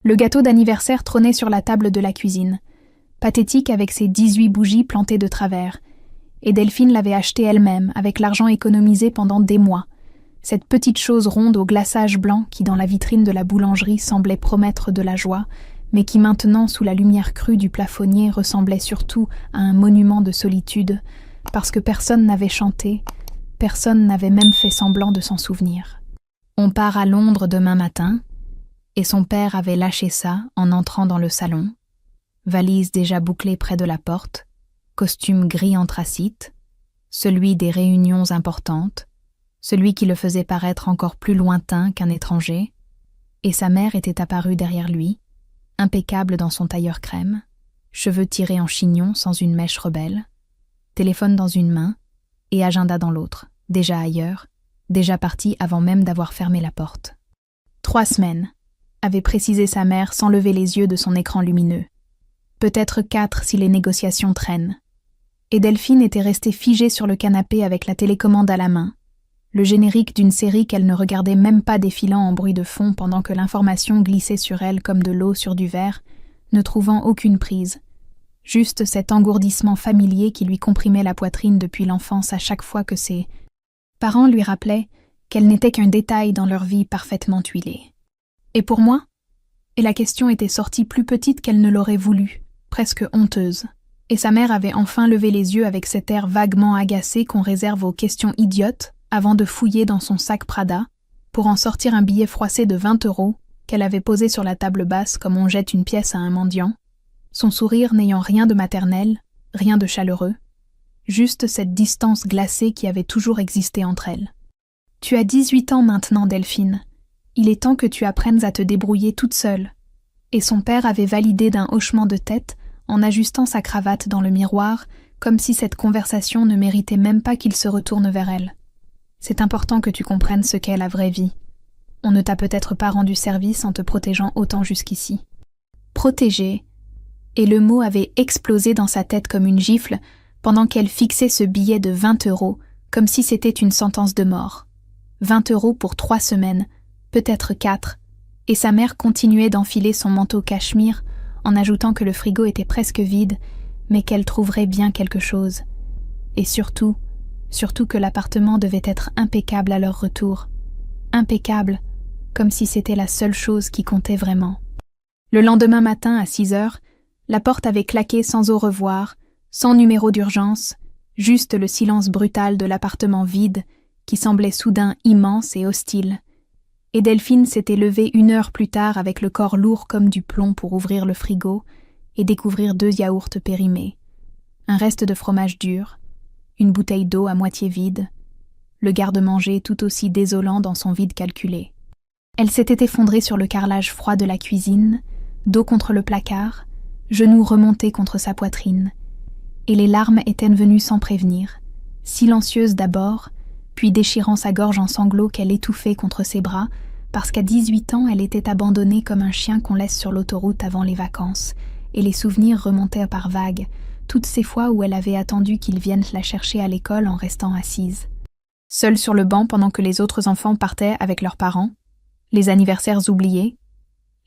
Le gâteau d'anniversaire trônait sur la table de la cuisine, pathétique avec ses 18 bougies plantées de travers, et Delphine l'avait acheté elle-même avec l'argent économisé pendant des mois, cette petite chose ronde au glaçage blanc qui dans la vitrine de la boulangerie semblait promettre de la joie, mais qui maintenant sous la lumière crue du plafonnier ressemblait surtout à un monument de solitude, parce que personne n'avait chanté, personne n'avait même fait semblant de s'en souvenir. On part à Londres demain matin, et son père avait lâché ça en entrant dans le salon, valise déjà bouclée près de la porte, costume gris anthracite, celui des réunions importantes, celui qui le faisait paraître encore plus lointain qu'un étranger, et sa mère était apparue derrière lui, impeccable dans son tailleur crème, cheveux tirés en chignon sans une mèche rebelle, téléphone dans une main et agenda dans l'autre, déjà ailleurs, déjà parti avant même d'avoir fermé la porte. 3 semaines, avait précisé sa mère sans lever les yeux de son écran lumineux. Peut-être 4 si les négociations traînent. Et Delphine était restée figée sur le canapé avec la télécommande à la main, le générique d'une série qu'elle ne regardait même pas défilant en bruit de fond pendant que l'information glissait sur elle comme de l'eau sur du verre, ne trouvant aucune prise. Juste cet engourdissement familier qui lui comprimait la poitrine depuis l'enfance à chaque fois que ses parents lui rappelaient qu'elle n'était qu'un détail dans leur vie parfaitement huilée. Et pour moi? Et la question était sortie plus petite qu'elle ne l'aurait voulu, presque honteuse. Et sa mère avait enfin levé les yeux avec cet air vaguement agacé qu'on réserve aux questions idiotes avant de fouiller dans son sac Prada pour en sortir un billet froissé de 20 € qu'elle avait posé sur la table basse comme on jette une pièce à un mendiant, son sourire n'ayant rien de maternel, rien de chaleureux, juste cette distance glacée qui avait toujours existé entre elles. « Tu as 18 ans maintenant, Delphine. Il est temps que tu apprennes à te débrouiller toute seule. » Et son père avait validé d'un hochement de tête en ajustant sa cravate dans le miroir, comme si cette conversation ne méritait même pas qu'il se retourne vers elle. « C'est important que tu comprennes ce qu'est la vraie vie. On ne t'a peut-être pas rendu service en te protégeant autant jusqu'ici. » Protéger. Et le mot avait explosé dans sa tête comme une gifle pendant qu'elle fixait ce billet de 20 € comme si c'était une sentence de mort. 20 € pour 3 semaines, peut-être 4, et sa mère continuait d'enfiler son manteau cachemire en ajoutant que le frigo était presque vide, mais qu'elle trouverait bien quelque chose. Et surtout que l'appartement devait être impeccable à leur retour. Impeccable, comme si c'était la seule chose qui comptait vraiment. Le lendemain matin à 6 heures, la porte avait claqué sans au revoir, sans numéro d'urgence, juste le silence brutal de l'appartement vide qui semblait soudain immense et hostile. Et Delphine s'était levée 1 heure plus tard avec le corps lourd comme du plomb pour ouvrir le frigo et découvrir 2 yaourts périmés, un reste de fromage dur, une bouteille d'eau à moitié vide, le garde-manger tout aussi désolant dans son vide calculé. Elle s'était effondrée sur le carrelage froid de la cuisine, dos contre le placard, genoux remontés contre sa poitrine, et les larmes étaient venues sans prévenir, silencieuses d'abord, puis déchirant sa gorge en sanglots qu'elle étouffait contre ses bras, parce qu'à 18 ans, elle était abandonnée comme un chien qu'on laisse sur l'autoroute avant les vacances, et les souvenirs remontaient par vagues, toutes ces fois où elle avait attendu qu'ils viennent la chercher à l'école en restant assise. Seule sur le banc pendant que les autres enfants partaient avec leurs parents, les anniversaires oubliés,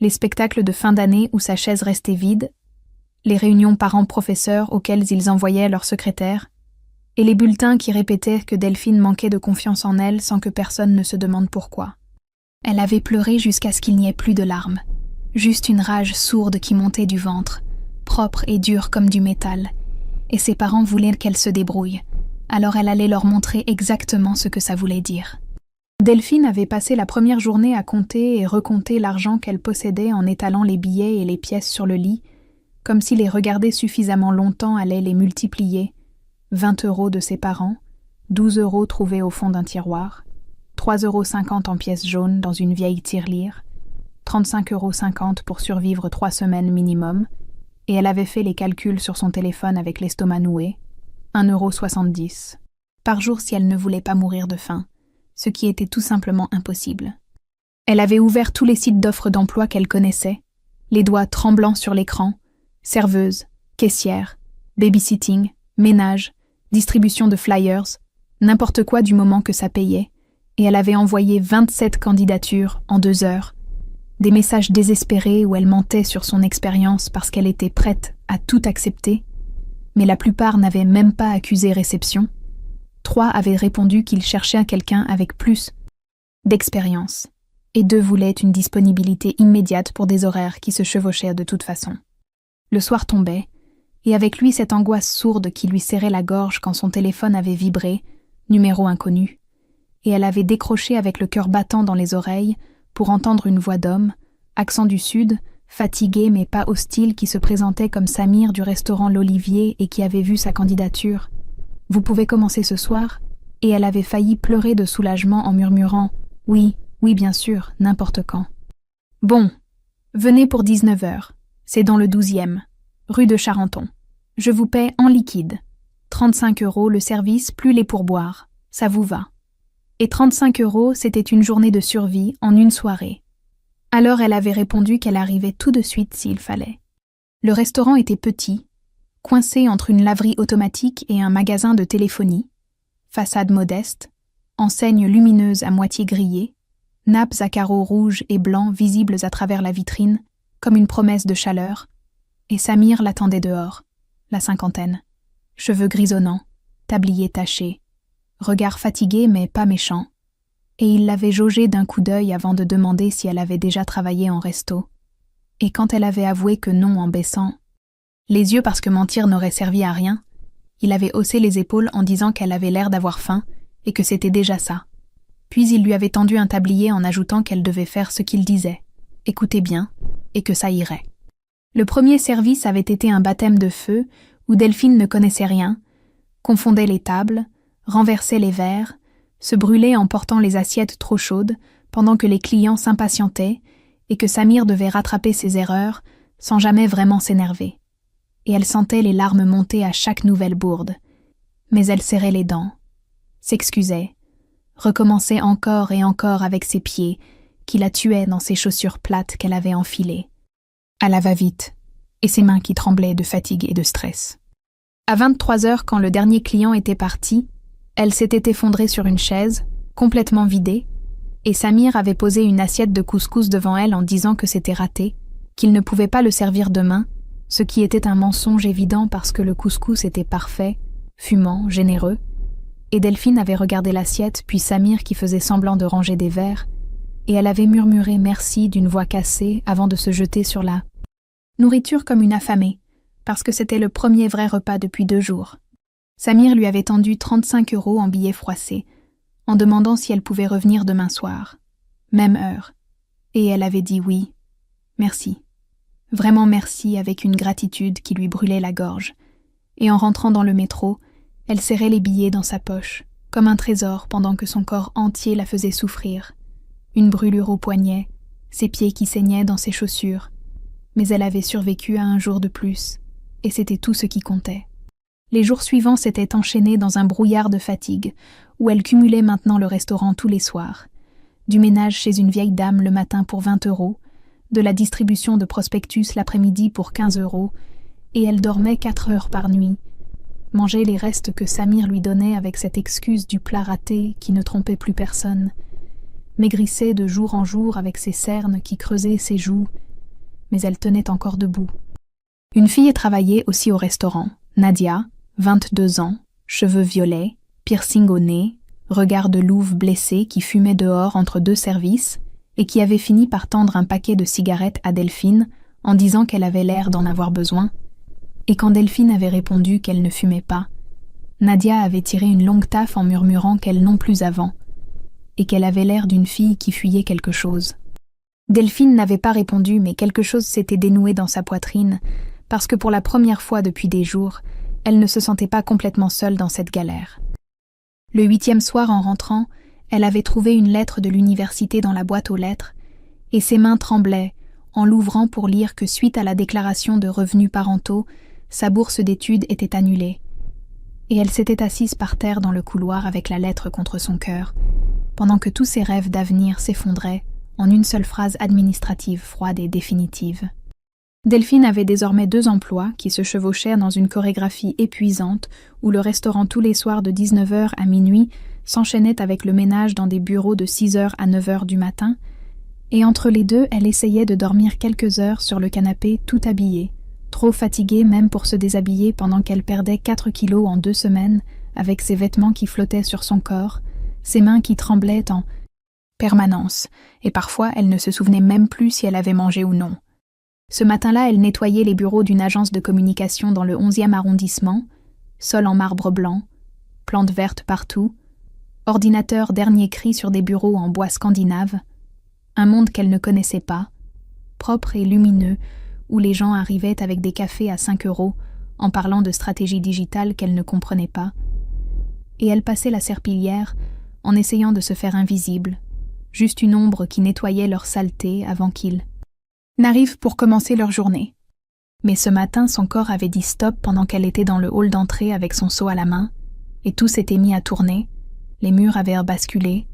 les spectacles de fin d'année où sa chaise restait vide, les réunions parents-professeurs auxquelles ils envoyaient leurs secrétaires, et les bulletins qui répétaient que Delphine manquait de confiance en elle sans que personne ne se demande pourquoi. Elle avait pleuré jusqu'à ce qu'il n'y ait plus de larmes, juste une rage sourde qui montait du ventre, propre et dure comme du métal, et ses parents voulaient qu'elle se débrouille, alors elle allait leur montrer exactement ce que ça voulait dire. Delphine avait passé la première journée à compter et recompter l'argent qu'elle possédait en étalant les billets et les pièces sur le lit, comme si les regarder suffisamment longtemps allait les multiplier. 20 € de ses parents, 12 € trouvés au fond d'un tiroir, 3,50 € en pièces jaunes dans une vieille tirelire, 35,50 € pour survivre 3 semaines minimum, et elle avait fait les calculs sur son téléphone avec l'estomac noué, 1,70 € par jour si elle ne voulait pas mourir de faim, ce qui était tout simplement impossible. Elle avait ouvert tous les sites d'offres d'emploi qu'elle connaissait, les doigts tremblants sur l'écran, serveuse, caissière, babysitting, ménage, distribution de flyers, n'importe quoi du moment que ça payait, et elle avait envoyé 27 candidatures en 2 heures. Des messages désespérés où elle mentait sur son expérience parce qu'elle était prête à tout accepter, mais la plupart n'avaient même pas accusé réception. 3 avaient répondu qu'ils cherchaient quelqu'un avec plus d'expérience, et 2 voulaient une disponibilité immédiate pour des horaires qui se chevauchaient de toute façon. Le soir tombait, et avec lui cette angoisse sourde qui lui serrait la gorge quand son téléphone avait vibré, numéro inconnu, et elle avait décroché avec le cœur battant dans les oreilles pour entendre une voix d'homme, accent du sud, fatigué mais pas hostile, qui se présentait comme Samir du restaurant L'Olivier et qui avait vu sa candidature. « Vous pouvez commencer ce soir ?» Et elle avait failli pleurer de soulagement en murmurant « Oui, oui bien sûr, n'importe quand. »« Bon, venez pour 19h, c'est dans le 12e, rue de Charenton. Je vous paie en liquide. 35 € le service plus les pourboires, ça vous va. » Et 35 €, c'était une journée de survie en une soirée. Alors elle avait répondu qu'elle arrivait tout de suite s'il fallait. Le restaurant était petit, coincé entre une laverie automatique et un magasin de téléphonie, façade modeste, enseigne lumineuse à moitié grillée, nappes à carreaux rouges et blancs visibles à travers la vitrine, comme une promesse de chaleur, et Samir l'attendait dehors, la cinquantaine, cheveux grisonnants, tablier taché, regard fatigué mais pas méchant, et il l'avait jaugée d'un coup d'œil avant de demander si elle avait déjà travaillé en resto. Et quand elle avait avoué que non en baissant, les yeux parce que mentir n'aurait servi à rien, il avait haussé les épaules en disant qu'elle avait l'air d'avoir faim et que c'était déjà ça. Puis il lui avait tendu un tablier en ajoutant qu'elle devait faire ce qu'il disait, écouter bien, et que ça irait. Le premier service avait été un baptême de feu où Delphine ne connaissait rien, confondait les tables, renversait les verres, se brûlait en portant les assiettes trop chaudes pendant que les clients s'impatientaient et que Samir devait rattraper ses erreurs sans jamais vraiment s'énerver. Et elle sentait les larmes monter à chaque nouvelle bourde. Mais elle serrait les dents, s'excusait, recommençait encore et encore avec ses pieds qui la tuaient dans ses chaussures plates qu'elle avait enfilées, à la va-vite, et ses mains qui tremblaient de fatigue et de stress. À 23h, quand le dernier client était parti, elle s'était effondrée sur une chaise, complètement vidée, et Samir avait posé une assiette de couscous devant elle en disant que c'était raté, qu'il ne pouvait pas le servir demain, ce qui était un mensonge évident parce que le couscous était parfait, fumant, généreux, et Delphine avait regardé l'assiette puis Samir qui faisait semblant de ranger des verres, et elle avait murmuré merci d'une voix cassée avant de se jeter sur la nourriture comme une affamée, parce que c'était le premier vrai repas depuis 2 jours. Samir lui avait tendu 35 € en billets froissés, en demandant si elle pouvait revenir demain soir, même heure, et elle avait dit oui, merci. Vraiment merci avec une gratitude qui lui brûlait la gorge, et en rentrant dans le métro, elle serrait les billets dans sa poche, comme un trésor pendant que son corps entier la faisait souffrir. Une brûlure au poignet, ses pieds qui saignaient dans ses chaussures, mais elle avait survécu à un jour de plus, et c'était tout ce qui comptait. Les jours suivants s'étaient enchaînés dans un brouillard de fatigue, où elle cumulait maintenant le restaurant tous les soirs, du ménage chez une vieille dame le matin pour 20 €, de la distribution de prospectus l'après-midi pour 15 €, et elle dormait 4 heures par nuit, mangeait les restes que Samir lui donnait avec cette excuse du plat raté qui ne trompait plus personne, maigrissait de jour en jour avec ses cernes qui creusaient ses joues, mais elle tenait encore debout. Une fille travaillait aussi au restaurant, Nadia, 22 ans, cheveux violets, piercing au nez, regard de louve blessé qui fumait dehors entre 2 services et qui avait fini par tendre un paquet de cigarettes à Delphine en disant qu'elle avait l'air d'en avoir besoin. Et quand Delphine avait répondu qu'elle ne fumait pas, Nadia avait tiré une longue taffe en murmurant qu'elle non plus avant, et qu'elle avait l'air d'une fille qui fuyait quelque chose. Delphine n'avait pas répondu, mais quelque chose s'était dénoué dans sa poitrine, parce que pour la première fois depuis des jours, elle ne se sentait pas complètement seule dans cette galère. Le 8e soir en rentrant, elle avait trouvé une lettre de l'université dans la boîte aux lettres, et ses mains tremblaient en l'ouvrant pour lire que suite à la déclaration de revenus parentaux, sa bourse d'études était annulée. Et elle s'était assise par terre dans le couloir avec la lettre contre son cœur, pendant que tous ses rêves d'avenir s'effondraient en une seule phrase administrative froide et définitive. Delphine avait désormais 2 emplois qui se chevauchaient dans une chorégraphie épuisante où le restaurant tous les soirs de 19h à minuit s'enchaînait avec le ménage dans des bureaux de 6h à 9h du matin, Et entre les deux, elle essayait de dormir quelques heures sur le canapé tout habillée, trop fatiguée même pour se déshabiller pendant qu'elle perdait 4 kilos en 2 semaines, avec ses vêtements qui flottaient sur son corps, ses mains qui tremblaient en permanence, et parfois elle ne se souvenait même plus si elle avait mangé ou non. Ce matin-là, elle nettoyait les bureaux d'une agence de communication dans le 11e arrondissement, sol en marbre blanc, plantes vertes partout, ordinateur dernier cri sur des bureaux en bois scandinave, un monde qu'elle ne connaissait pas, propre et lumineux, où les gens arrivaient avec des cafés à 5 € en parlant de stratégie digitale qu'elle ne comprenait pas, et elle passait la serpillière en essayant de se faire invisible, juste une ombre qui nettoyait leur saleté avant qu'ils n'arrivent pour commencer leur journée. Mais ce matin, son corps avait dit stop pendant qu'elle était dans le hall d'entrée avec son seau à la main, et tout s'était mis à tourner, les murs avaient basculé,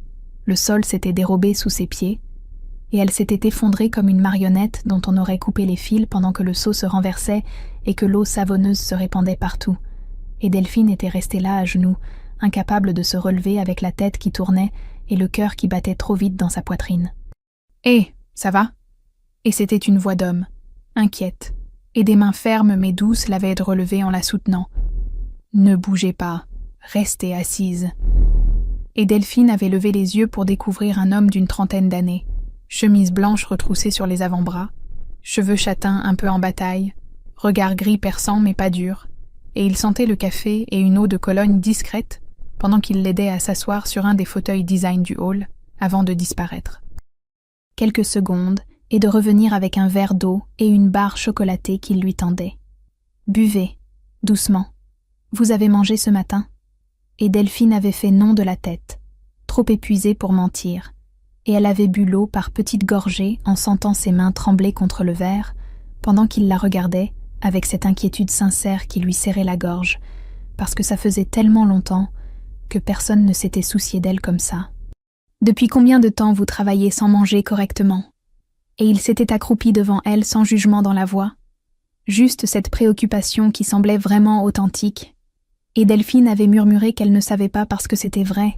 le sol s'était dérobé sous ses pieds, et elle s'était effondrée comme une marionnette dont on aurait coupé les fils pendant que le seau se renversait et que l'eau savonneuse se répandait partout. Et Delphine était restée là à genoux, incapable de se relever avec la tête qui tournait et le cœur qui battait trop vite dans sa poitrine. « Hé, ça va ?» Et c'était une voix d'homme, inquiète, et des mains fermes mais douces l'avaient relevée en la soutenant. « Ne bougez pas, restez assise. » Et Delphine avait levé les yeux pour découvrir un homme d'une trentaine d'années, chemise blanche retroussée sur les avant-bras, cheveux châtains un peu en bataille, regard gris perçant mais pas dur, et il sentait le café et une eau de Cologne discrète pendant qu'il l'aidait à s'asseoir sur un des fauteuils design du hall avant de disparaître. Quelques secondes, et de revenir avec un verre d'eau et une barre chocolatée qu'il lui tendait. « Buvez, doucement. Vous avez mangé ce matin ?» Et Delphine avait fait non de la tête, trop épuisée pour mentir, et elle avait bu l'eau par petites gorgées en sentant ses mains trembler contre le verre, pendant qu'il la regardait avec cette inquiétude sincère qui lui serrait la gorge, parce que ça faisait tellement longtemps que personne ne s'était soucié d'elle comme ça. « Depuis combien de temps vous travaillez sans manger correctement ?» Et il s'était accroupi devant elle sans jugement dans la voix, juste cette préoccupation qui semblait vraiment authentique. Et Delphine avait murmuré qu'elle ne savait pas parce que c'était vrai.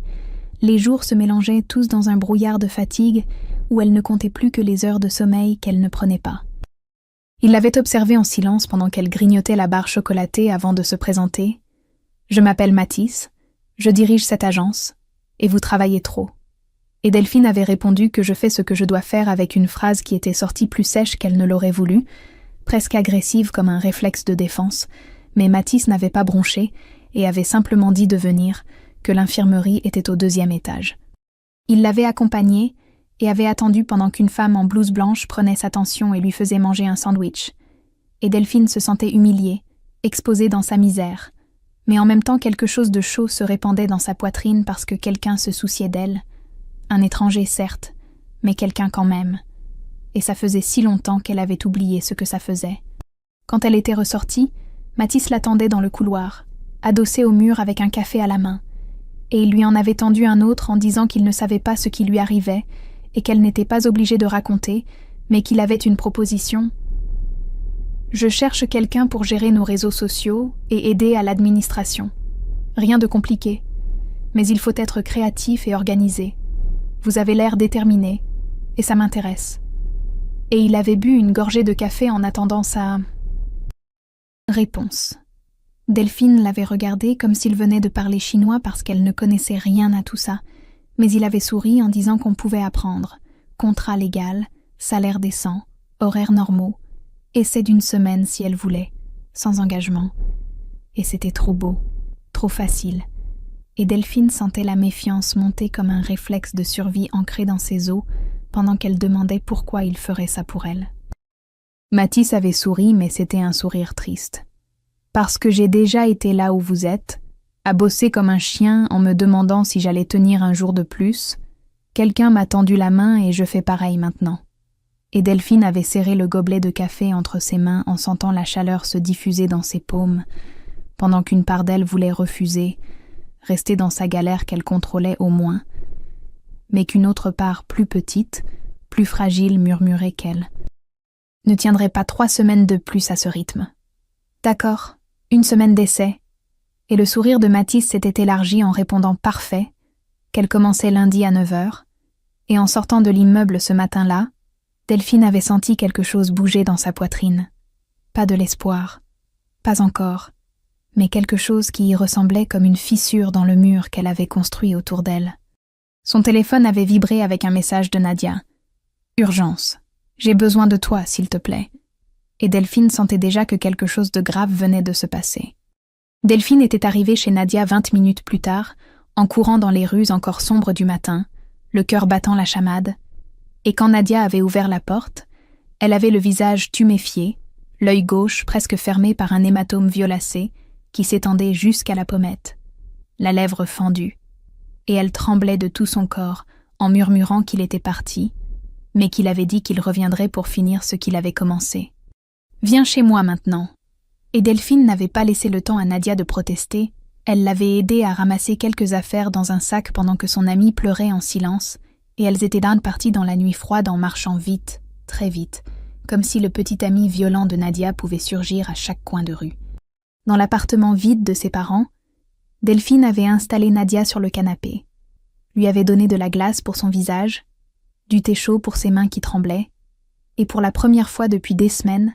Les jours se mélangeaient tous dans un brouillard de fatigue où elle ne comptait plus que les heures de sommeil qu'elle ne prenait pas. Il l'avait observée en silence pendant qu'elle grignotait la barre chocolatée avant de se présenter. « Je m'appelle Mathis, je dirige cette agence, et vous travaillez trop. » Et Delphine avait répondu que je fais ce que je dois faire avec une phrase qui était sortie plus sèche qu'elle ne l'aurait voulu, presque agressive comme un réflexe de défense, mais Mathis n'avait pas bronché et avait simplement dit de venir, que l'infirmerie était au 2e étage. Il l'avait accompagnée et avait attendu pendant qu'une femme en blouse blanche prenait sa tension et lui faisait manger un sandwich. Et Delphine se sentait humiliée, exposée dans sa misère, mais en même temps quelque chose de chaud se répandait dans sa poitrine parce que quelqu'un se souciait d'elle. Un étranger, certes, mais quelqu'un quand même. Et ça faisait si longtemps qu'elle avait oublié ce que ça faisait. Quand elle était ressortie, Mathis l'attendait dans le couloir, adossé au mur avec un café à la main, et il lui en avait tendu un autre en disant qu'il ne savait pas ce qui lui arrivait et qu'elle n'était pas obligée de raconter, mais qu'il avait une proposition. « Je cherche quelqu'un pour gérer nos réseaux sociaux et aider à l'administration. Rien de compliqué, mais il faut être créatif et organisé. Vous avez l'air déterminé, et ça m'intéresse. » Et il avait bu une gorgée de café en attendant sa réponse. Delphine l'avait regardé comme s'il venait de parler chinois parce qu'elle ne connaissait rien à tout ça, mais il avait souri en disant qu'on pouvait apprendre. Contrat légal, salaire décent, horaires normaux, essai d'une semaine si elle voulait, sans engagement. Et c'était trop beau, trop facile. Et Delphine sentait la méfiance monter comme un réflexe de survie ancré dans ses os pendant qu'elle demandait pourquoi il ferait ça pour elle. Mathis avait souri, mais c'était un sourire triste. « Parce que j'ai déjà été là où vous êtes, à bosser comme un chien en me demandant si j'allais tenir un jour de plus. Quelqu'un m'a tendu la main et je fais pareil maintenant. » Et Delphine avait serré le gobelet de café entre ses mains en sentant la chaleur se diffuser dans ses paumes, pendant qu'une part d'elle voulait refuser, rester dans sa galère qu'elle contrôlait au moins, mais qu'une autre part plus petite, plus fragile murmurait qu'elle ne tiendrait pas 3 semaines de plus à ce rythme. D'accord, 1 semaine d'essai. Et le sourire de Mathis s'était élargi en répondant parfait, qu'elle commençait lundi à 9h, Et en sortant de l'immeuble ce matin-là, Delphine avait senti quelque chose bouger dans sa poitrine. Pas de l'espoir, pas encore, mais quelque chose qui y ressemblait comme une fissure dans le mur qu'elle avait construit autour d'elle. Son téléphone avait vibré avec un message de Nadia. « Urgence. J'ai besoin de toi, s'il te plaît. » Et Delphine sentait déjà que quelque chose de grave venait de se passer. Delphine était arrivée chez Nadia 20 minutes plus tard, en courant dans les rues encore sombres du matin, le cœur battant la chamade, et quand Nadia avait ouvert la porte, elle avait le visage tuméfié, l'œil gauche presque fermé par un hématome violacé qui s'étendait jusqu'à la pommette, la lèvre fendue, et elle tremblait de tout son corps en murmurant qu'il était parti, mais qu'il avait dit qu'il reviendrait pour finir ce qu'il avait commencé. « Viens chez moi maintenant !» Et Delphine n'avait pas laissé le temps à Nadia de protester, elle l'avait aidée à ramasser quelques affaires dans un sac pendant que son amie pleurait en silence, et elles étaient d'un parties dans la nuit froide en marchant vite, très vite, comme si le petit ami violent de Nadia pouvait surgir à chaque coin de rue. Dans l'appartement vide de ses parents, Delphine avait installé Nadia sur le canapé, lui avait donné de la glace pour son visage, du thé chaud pour ses mains qui tremblaient, et pour la première fois depuis des semaines,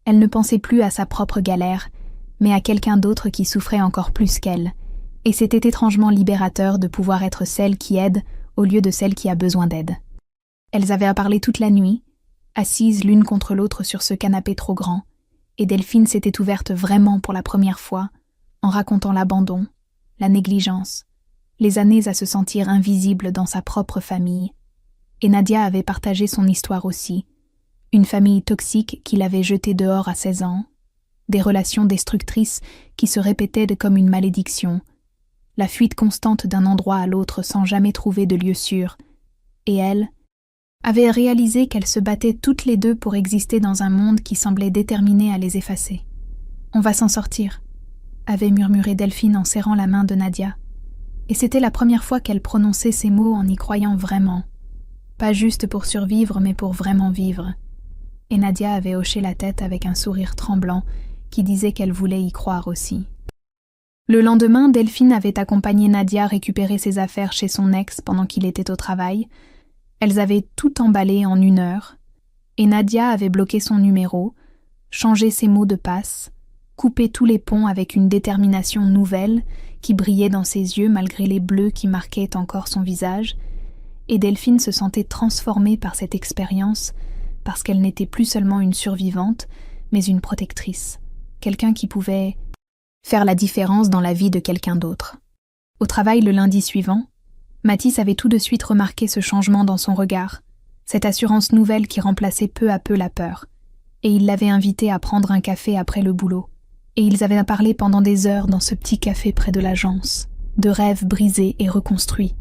elle ne pensait plus à sa propre galère, mais à quelqu'un d'autre qui souffrait encore plus qu'elle, et c'était étrangement libérateur de pouvoir être celle qui aide au lieu de celle qui a besoin d'aide. Elles avaient à parler toute la nuit, assises l'une contre l'autre sur ce canapé trop grand, et Delphine s'était ouverte vraiment pour la première fois, en racontant l'abandon, la négligence, les années à se sentir invisible dans sa propre famille. Et Nadia avait partagé son histoire aussi, une famille toxique qui l'avait jetée dehors à 16 ans, des relations destructrices qui se répétaient comme une malédiction, la fuite constante d'un endroit à l'autre sans jamais trouver de lieu sûr, et elle avait réalisé qu'elles se battaient toutes les deux pour exister dans un monde qui semblait déterminé à les effacer. « On va s'en sortir », avait murmuré Delphine en serrant la main de Nadia, et c'était la première fois qu'elle prononçait ces mots en y croyant vraiment, pas juste pour survivre mais pour vraiment vivre. Et Nadia avait hoché la tête avec un sourire tremblant qui disait qu'elle voulait y croire aussi. Le lendemain, Delphine avait accompagné Nadia récupérer ses affaires chez son ex pendant qu'il était au travail. Elles avaient tout emballé en 1 heure, et Nadia avait bloqué son numéro, changé ses mots de passe, coupé tous les ponts avec une détermination nouvelle qui brillait dans ses yeux malgré les bleus qui marquaient encore son visage, et Delphine se sentait transformée par cette expérience parce qu'elle n'était plus seulement une survivante, mais une protectrice, quelqu'un qui pouvait faire la différence dans la vie de quelqu'un d'autre. Au travail le lundi suivant, Mathis avait tout de suite remarqué ce changement dans son regard, cette assurance nouvelle qui remplaçait peu à peu la peur, et il l'avait invitée à prendre un café après le boulot, et ils avaient parlé pendant des heures dans ce petit café près de l'agence, de rêves brisés et reconstruits,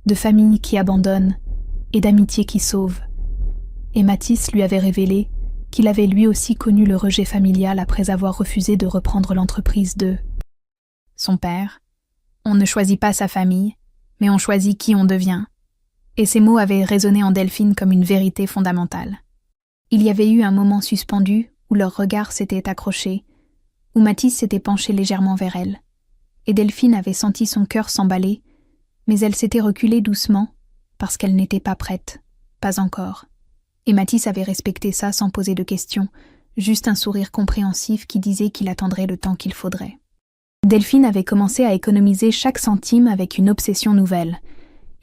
de familles qui abandonnent et d'amitiés qui sauvent. Et Mathis lui avait révélé qu'il avait lui aussi connu le rejet familial après avoir refusé de reprendre l'entreprise de son père. On ne choisit pas sa famille, mais on choisit qui on devient. Et ces mots avaient résonné en Delphine comme une vérité fondamentale. Il y avait eu un moment suspendu où leurs regards s'étaient accrochés, où Mathis s'était penché légèrement vers elle, et Delphine avait senti son cœur s'emballer, mais elle s'était reculée doucement parce qu'elle n'était pas prête, pas encore. Et Mathis avait respecté ça sans poser de questions, juste un sourire compréhensif qui disait qu'il attendrait le temps qu'il faudrait. Delphine avait commencé à économiser chaque centime avec une obsession nouvelle,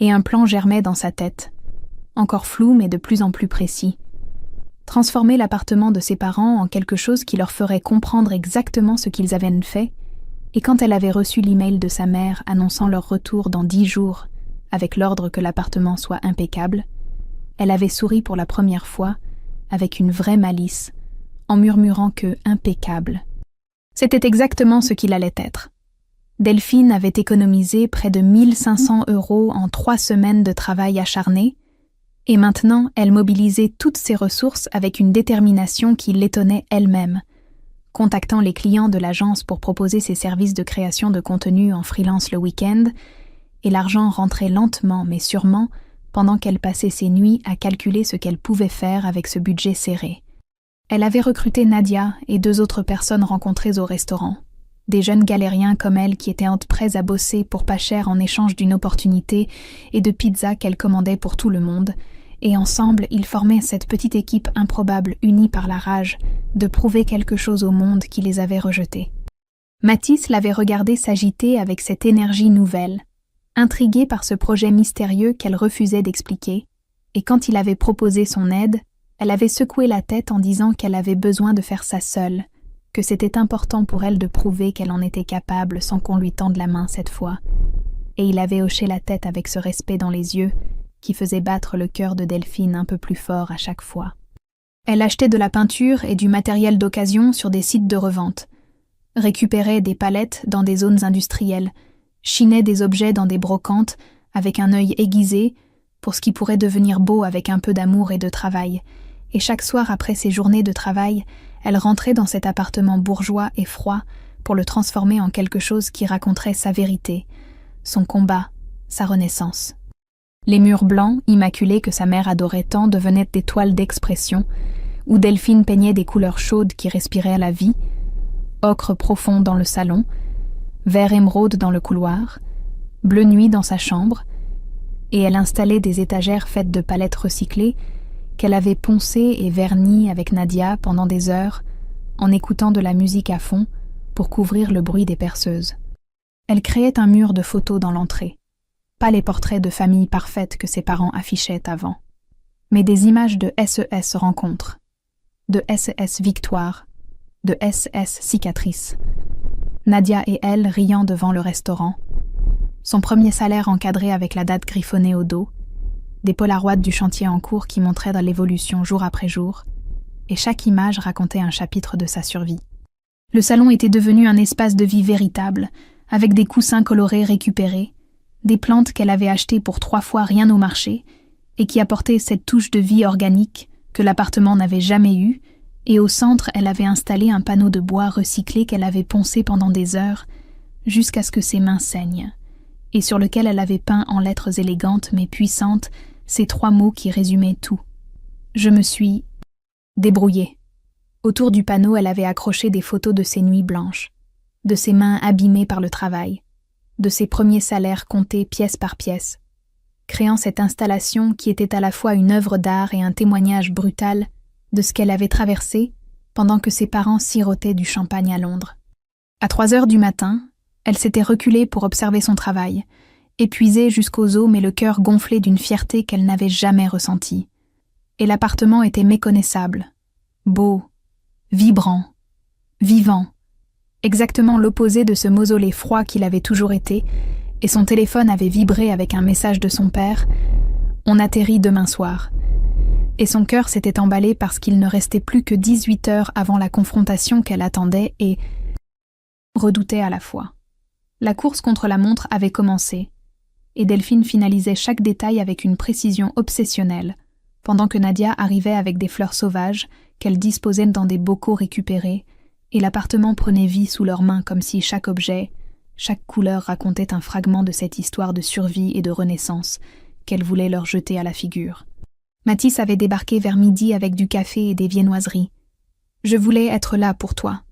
et un plan germait dans sa tête, encore flou mais de plus en plus précis. Transformer l'appartement de ses parents en quelque chose qui leur ferait comprendre exactement ce qu'ils avaient fait, et quand elle avait reçu l'email de sa mère annonçant leur retour dans 10 jours, avec l'ordre que l'appartement soit impeccable, elle avait souri pour la première fois, avec une vraie malice, en murmurant que « impeccable ». C'était exactement ce qu'il allait être. Delphine avait économisé près de 1 500 € en 3 semaines de travail acharné, et maintenant elle mobilisait toutes ses ressources avec une détermination qui l'étonnait elle-même, contactant les clients de l'agence pour proposer ses services de création de contenu en freelance le week-end, et l'argent rentrait lentement mais sûrement pendant qu'elle passait ses nuits à calculer ce qu'elle pouvait faire avec ce budget serré. Elle avait recruté Nadia et 2 autres personnes rencontrées au restaurant. des jeunes galériens comme elle qui étaient prêts à bosser pour pas cher en échange d'une opportunité et de pizzas qu'elle commandait pour tout le monde, et ensemble ils formaient cette petite équipe improbable unie par la rage de prouver quelque chose au monde qui les avait rejetés. Mathis l'avait regardée s'agiter avec cette énergie nouvelle, intriguée par ce projet mystérieux qu'elle refusait d'expliquer, et quand il avait proposé son aide, elle avait secoué la tête en disant qu'elle avait besoin de faire ça seule, que c'était important pour elle de prouver qu'elle en était capable sans qu'on lui tende la main cette fois. Et il avait hoché la tête avec ce respect dans les yeux qui faisait battre le cœur de Delphine un peu plus fort à chaque fois. Elle achetait de la peinture et du matériel d'occasion sur des sites de revente, récupérait des palettes dans des zones industrielles, chinait des objets dans des brocantes avec un œil aiguisé pour ce qui pourrait devenir beau avec un peu d'amour et de travail, et chaque soir après ses journées de travail, elle rentrait dans cet appartement bourgeois et froid pour le transformer en quelque chose qui raconterait sa vérité, son combat, sa renaissance. Les murs blancs, immaculés que sa mère adorait tant devenaient des toiles d'expression, où Delphine peignait des couleurs chaudes qui respiraient la vie, ocre profond dans le salon, vert émeraude dans le couloir, bleu nuit dans sa chambre, et elle installait des étagères faites de palettes recyclées qu'elle avait poncées et vernies avec Nadia pendant des heures, en écoutant de la musique à fond pour couvrir le bruit des perceuses. Elle créait un mur de photos dans l'entrée. Pas les portraits de famille parfaite que ses parents affichaient avant, mais des images de SES rencontres, de SES victoire, de SES cicatrices. Nadia et elle riant devant le restaurant, son premier salaire encadré avec la date griffonnée au dos, des polaroids du chantier en cours qui montraient dans l'évolution jour après jour, et chaque image racontait un chapitre de sa survie. Le salon était devenu un espace de vie véritable, avec des coussins colorés récupérés, des plantes qu'elle avait achetées pour 3 fois rien au marché, et qui apportaient cette touche de vie organique que l'appartement n'avait jamais eue, et au centre elle avait installé un panneau de bois recyclé qu'elle avait poncé pendant des heures, jusqu'à ce que ses mains saignent, et sur lequel elle avait peint en lettres élégantes mais puissantes ces 3 mots qui résumaient tout. Je me suis débrouillée. Autour du panneau, elle avait accroché des photos de ses nuits blanches, de ses mains abîmées par le travail, de ses premiers salaires comptés pièce par pièce, créant cette installation qui était à la fois une œuvre d'art et un témoignage brutal de ce qu'elle avait traversé pendant que ses parents sirotaient du champagne à Londres. À 3 heures du matin, elle s'était reculée pour observer son travail, épuisée jusqu'aux os mais le cœur gonflé d'une fierté qu'elle n'avait jamais ressentie. Et l'appartement était méconnaissable, beau, vibrant, vivant, exactement l'opposé de ce mausolée froid qu'il avait toujours été, et son téléphone avait vibré avec un message de son père « On atterrit demain soir ». Et son cœur s'était emballé parce qu'il ne restait plus que 18 heures avant la confrontation qu'elle attendait et redoutait à la fois. La course contre la montre avait commencé, et Delphine finalisait chaque détail avec une précision obsessionnelle, pendant que Nadia arrivait avec des fleurs sauvages qu'elle disposait dans des bocaux récupérés, et l'appartement prenait vie sous leurs mains comme si chaque objet, chaque couleur racontait un fragment de cette histoire de survie et de renaissance qu'elle voulait leur jeter à la figure. Mathis avait débarqué vers midi avec du café et des viennoiseries. « Je voulais être là pour toi »,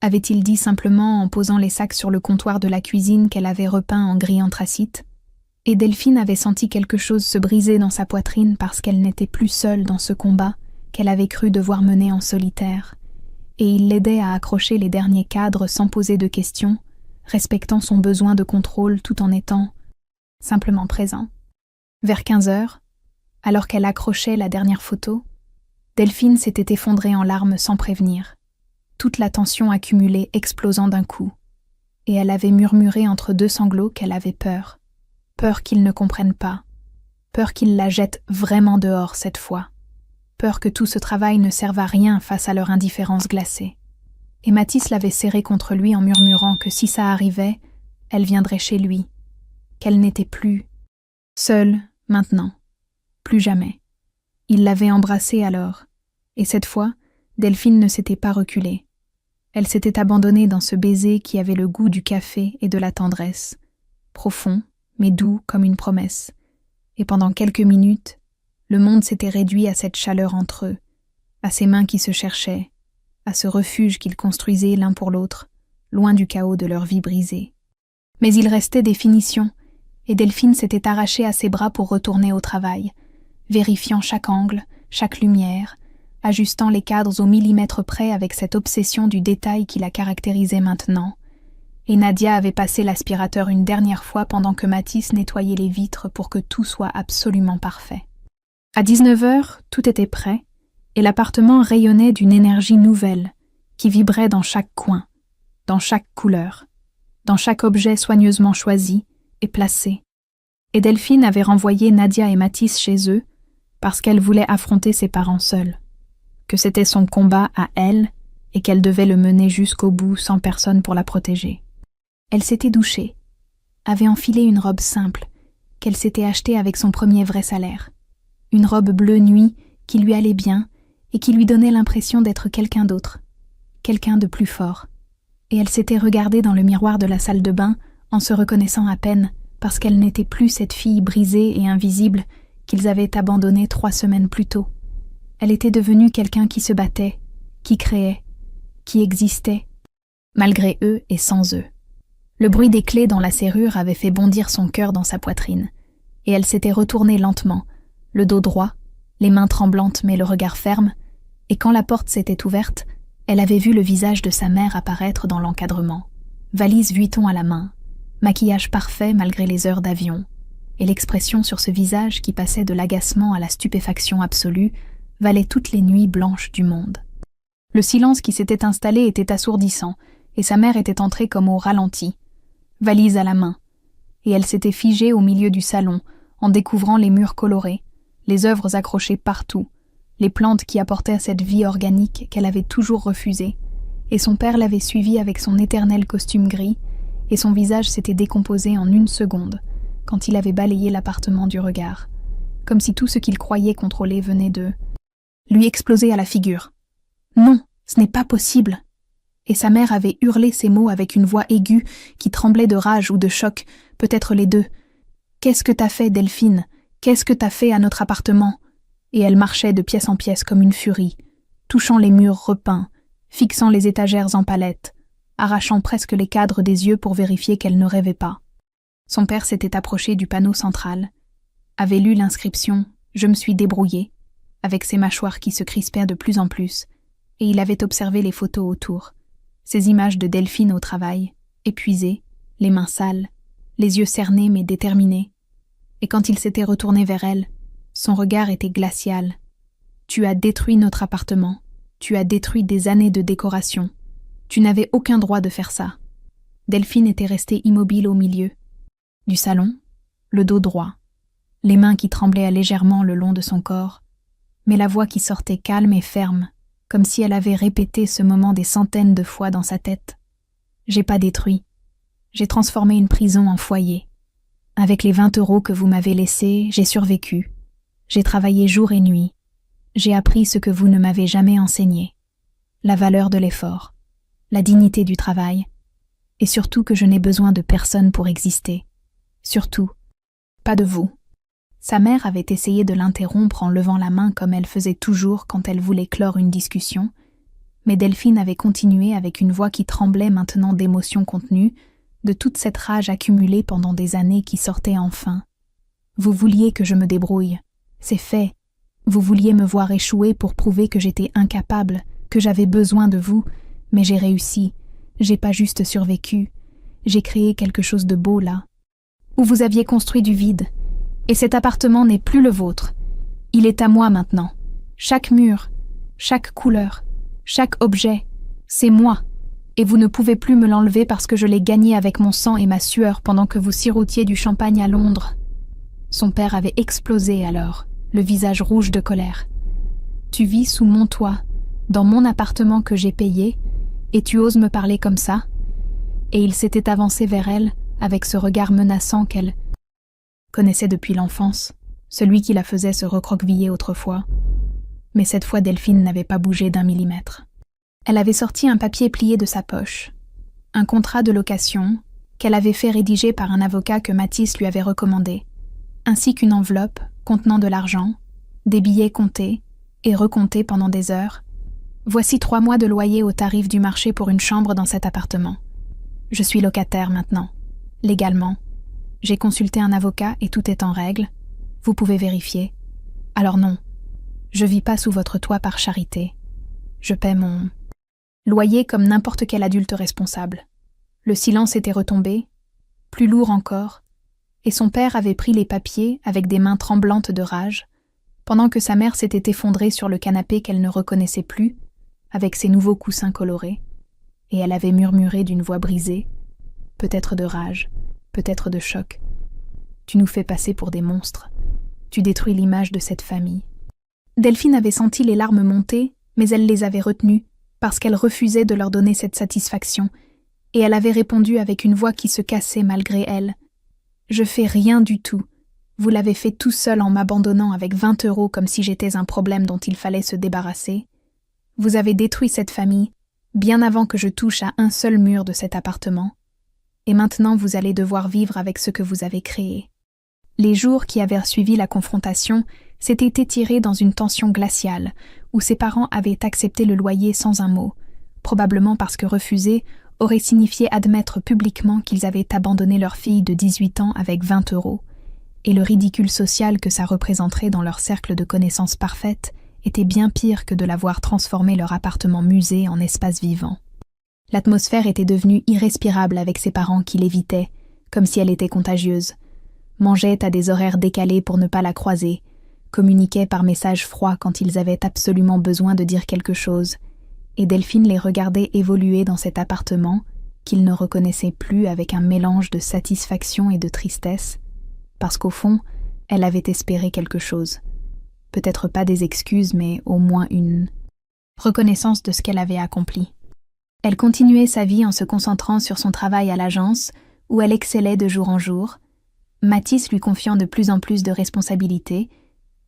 avait-il dit simplement en posant les sacs sur le comptoir de la cuisine qu'elle avait repeint en gris anthracite. Et Delphine avait senti quelque chose se briser dans sa poitrine parce qu'elle n'était plus seule dans ce combat qu'elle avait cru devoir mener en solitaire, et il l'aidait à accrocher les derniers cadres sans poser de questions, respectant son besoin de contrôle tout en étant simplement présent. Vers 15 heures, alors qu'elle accrochait la dernière photo, Delphine s'était effondrée en larmes sans prévenir, toute la tension accumulée explosant d'un coup, et elle avait murmuré entre 2 sanglots qu'elle avait peur. Peur qu'ils ne comprennent pas, peur qu'ils la jettent vraiment dehors cette fois, peur que tout ce travail ne serve à rien face à leur indifférence glacée. Et Mathis l'avait serrée contre lui en murmurant que si ça arrivait, elle viendrait chez lui, qu'elle n'était plus seule maintenant, plus jamais. Il l'avait embrassée alors, et cette fois, Delphine ne s'était pas reculée. Elle s'était abandonnée dans ce baiser qui avait le goût du café et de la tendresse, profond, mais doux comme une promesse, et pendant quelques minutes, le monde s'était réduit à cette chaleur entre eux, à ces mains qui se cherchaient, à ce refuge qu'ils construisaient l'un pour l'autre, loin du chaos de leur vie brisée. Mais il restait des finitions, et Delphine s'était arrachée à ses bras pour retourner au travail, vérifiant chaque angle, chaque lumière, ajustant les cadres au millimètre près avec cette obsession du détail qui la caractérisait maintenant. Et Nadia avait passé l'aspirateur une dernière fois pendant que Mathis nettoyait les vitres pour que tout soit absolument parfait. À 19h, tout était prêt, et l'appartement rayonnait d'une énergie nouvelle, qui vibrait dans chaque coin, dans chaque couleur, dans chaque objet soigneusement choisi et placé. Et Delphine avait renvoyé Nadia et Mathis chez eux parce qu'elle voulait affronter ses parents seuls, que c'était son combat à elle et qu'elle devait le mener jusqu'au bout sans personne pour la protéger. Elle s'était douchée, avait enfilé une robe simple qu'elle s'était achetée avec son premier vrai salaire, une robe bleu nuit qui lui allait bien et qui lui donnait l'impression d'être quelqu'un d'autre, quelqu'un de plus fort. Et elle s'était regardée dans le miroir de la salle de bain en se reconnaissant à peine parce qu'elle n'était plus cette fille brisée et invisible qu'ils avaient abandonnée 3 semaines plus tôt. Elle était devenue quelqu'un qui se battait, qui créait, qui existait, malgré eux et sans eux. Le bruit des clés dans la serrure avait fait bondir son cœur dans sa poitrine, et elle s'était retournée lentement, le dos droit, les mains tremblantes mais le regard ferme, et quand la porte s'était ouverte, elle avait vu le visage de sa mère apparaître dans l'encadrement, valise Vuitton à la main, maquillage parfait malgré les heures d'avion, et l'expression sur ce visage qui passait de l'agacement à la stupéfaction absolue valait toutes les nuits blanches du monde. Le silence qui s'était installé était assourdissant, et sa mère était entrée comme au ralenti, valise à la main, et elle s'était figée au milieu du salon en découvrant les murs colorés, les œuvres accrochées partout, les plantes qui apportaient cette vie organique qu'elle avait toujours refusée, et son père l'avait suivie avec son éternel costume gris, et son visage s'était décomposé en 1 seconde, quand il avait balayé l'appartement du regard, comme si tout ce qu'il croyait contrôler venait de lui exploser à la figure. « Non, ce n'est pas possible !» Et sa mère avait hurlé ces mots avec une voix aiguë qui tremblait de rage ou de choc, peut-être les deux. « Qu'est-ce que t'as fait, Delphine? Qu'est-ce que t'as fait à notre appartement ?» Et elle marchait de pièce en pièce comme une furie, touchant les murs repeints, fixant les étagères en palettes, arrachant presque les cadres des yeux pour vérifier qu'elle ne rêvait pas. Son père s'était approché du panneau central, avait lu l'inscription « Je me suis débrouillé », avec ses mâchoires qui se crispaient de plus en plus, et il avait observé les photos autour, ces images de Delphine au travail, épuisée, les mains sales, les yeux cernés mais déterminés. Et quand il s'était retourné vers elle, son regard était glacial. « Tu as détruit notre appartement, tu as détruit des années de décoration. Tu n'avais aucun droit de faire ça. » Delphine était restée immobile au milieu du salon, le dos droit, les mains qui tremblaient légèrement le long de son corps, mais la voix qui sortait calme et ferme, comme si elle avait répété ce moment des centaines de fois dans sa tête. « J'ai pas détruit. J'ai transformé une prison en foyer. Avec les 20 € que vous m'avez laissés, j'ai survécu. J'ai travaillé jour et nuit. J'ai appris ce que vous ne m'avez jamais enseigné. La valeur de l'effort, la dignité du travail, et surtout que je n'ai besoin de personne pour exister. Surtout, pas de vous. » Sa mère avait essayé de l'interrompre en levant la main comme elle faisait toujours quand elle voulait clore une discussion, mais Delphine avait continué avec une voix qui tremblait maintenant d'émotions contenues, de toute cette rage accumulée pendant des années qui sortait enfin. « Vous vouliez que je me débrouille. C'est fait. Vous vouliez me voir échouer pour prouver que j'étais incapable, que j'avais besoin de vous, mais j'ai réussi. J'ai pas juste survécu. J'ai créé quelque chose de beau là. Où vous aviez construit du vide. Et cet appartement n'est plus le vôtre. Il est à moi maintenant. Chaque mur, chaque couleur, chaque objet, c'est moi. Et vous ne pouvez plus me l'enlever parce que je l'ai gagné avec mon sang et ma sueur pendant que vous sirotiez du champagne à Londres. » Son père avait explosé alors, le visage rouge de colère. « Tu vis sous mon toit, dans mon appartement que j'ai payé, et tu oses me parler comme ça ?» Et il s'était avancé vers elle avec ce regard menaçant qu'elle connaissait depuis l'enfance, celui qui la faisait se recroqueviller autrefois. Mais cette fois Delphine n'avait pas bougé d'1 millimètre. Elle avait sorti un papier plié de sa poche, un contrat de location qu'elle avait fait rédiger par un avocat que Mathis lui avait recommandé, ainsi qu'une enveloppe contenant de l'argent, des billets comptés et recomptés pendant des heures. « Voici 3 mois de loyer au tarif du marché pour une chambre dans cet appartement. Je suis locataire maintenant, légalement. J'ai consulté un avocat et tout est en règle. Vous pouvez vérifier. Alors non, je vis pas sous votre toit par charité. Je paie mon loyer comme n'importe quel adulte responsable. Le silence était retombé, plus lourd encore, et son père avait pris les papiers avec des mains tremblantes de rage, pendant que sa mère s'était effondrée sur le canapé qu'elle ne reconnaissait plus, avec ses nouveaux coussins colorés, et elle avait murmuré d'une voix brisée, peut-être de rage, peut-être de choc. « Tu nous fais passer pour des monstres. Tu détruis l'image de cette famille. » Delphine avait senti les larmes monter, mais elle les avait retenues, parce qu'elle refusait de leur donner cette satisfaction, et elle avait répondu avec une voix qui se cassait malgré elle. « Je fais rien du tout. Vous l'avez fait tout seul en m'abandonnant avec 20 € comme si j'étais un problème dont il fallait se débarrasser. Vous avez détruit cette famille, bien avant que je touche à un seul mur de cet appartement. Et maintenant vous allez devoir vivre avec ce que vous avez créé. » Les jours qui avaient suivi la confrontation s'étaient étirés dans une tension glaciale, où ses parents avaient accepté le loyer sans un mot, probablement parce que refuser aurait signifié admettre publiquement qu'ils avaient abandonné leur fille de 18 ans avec 20 €, et le ridicule social que ça représenterait dans leur cercle de connaissances parfaites était bien pire que de l'avoir transformé leur appartement musée en espace vivant. L'atmosphère était devenue irrespirable avec ses parents qui l'évitaient, comme si elle était contagieuse, mangeaient à des horaires décalés pour ne pas la croiser, communiquaient par messages froids quand ils avaient absolument besoin de dire quelque chose, et Delphine les regardait évoluer dans cet appartement qu'ils ne reconnaissaient plus avec un mélange de satisfaction et de tristesse, parce qu'au fond, elle avait espéré quelque chose. Peut-être pas des excuses, mais au moins une reconnaissance de ce qu'elle avait accompli. Elle continuait sa vie en se concentrant sur son travail à l'agence, où elle excellait de jour en jour, Mathis lui confiant de plus en plus de responsabilités,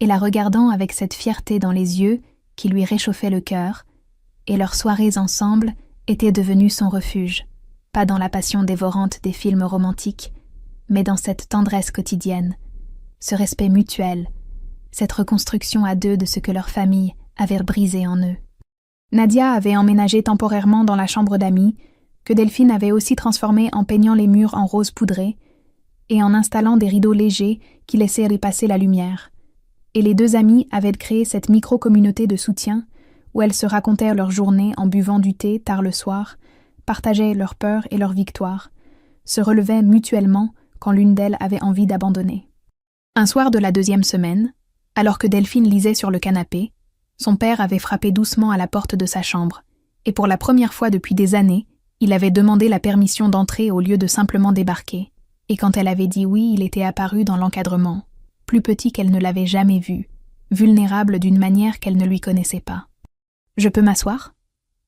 et la regardant avec cette fierté dans les yeux qui lui réchauffait le cœur, et leurs soirées ensemble étaient devenues son refuge, pas dans la passion dévorante des films romantiques, mais dans cette tendresse quotidienne, ce respect mutuel, cette reconstruction à deux de ce que leur famille avait brisé en eux. Nadia avait emménagé temporairement dans la chambre d'amis, que Delphine avait aussi transformée en peignant les murs en rose poudré et en installant des rideaux légers qui laissaient y passer la lumière. Et les deux amies avaient créé cette micro-communauté de soutien où elles se racontaient leurs journées en buvant du thé tard le soir, partageaient leurs peurs et leurs victoires, se relevaient mutuellement quand l'une d'elles avait envie d'abandonner. Un soir de la 2e semaine, alors que Delphine lisait sur le canapé, son père avait frappé doucement à la porte de sa chambre, et pour la première fois depuis des années, il avait demandé la permission d'entrer au lieu de simplement débarquer, et quand elle avait dit oui, il était apparu dans l'encadrement, plus petit qu'elle ne l'avait jamais vu, vulnérable d'une manière qu'elle ne lui connaissait pas. « Je peux m'asseoir ?»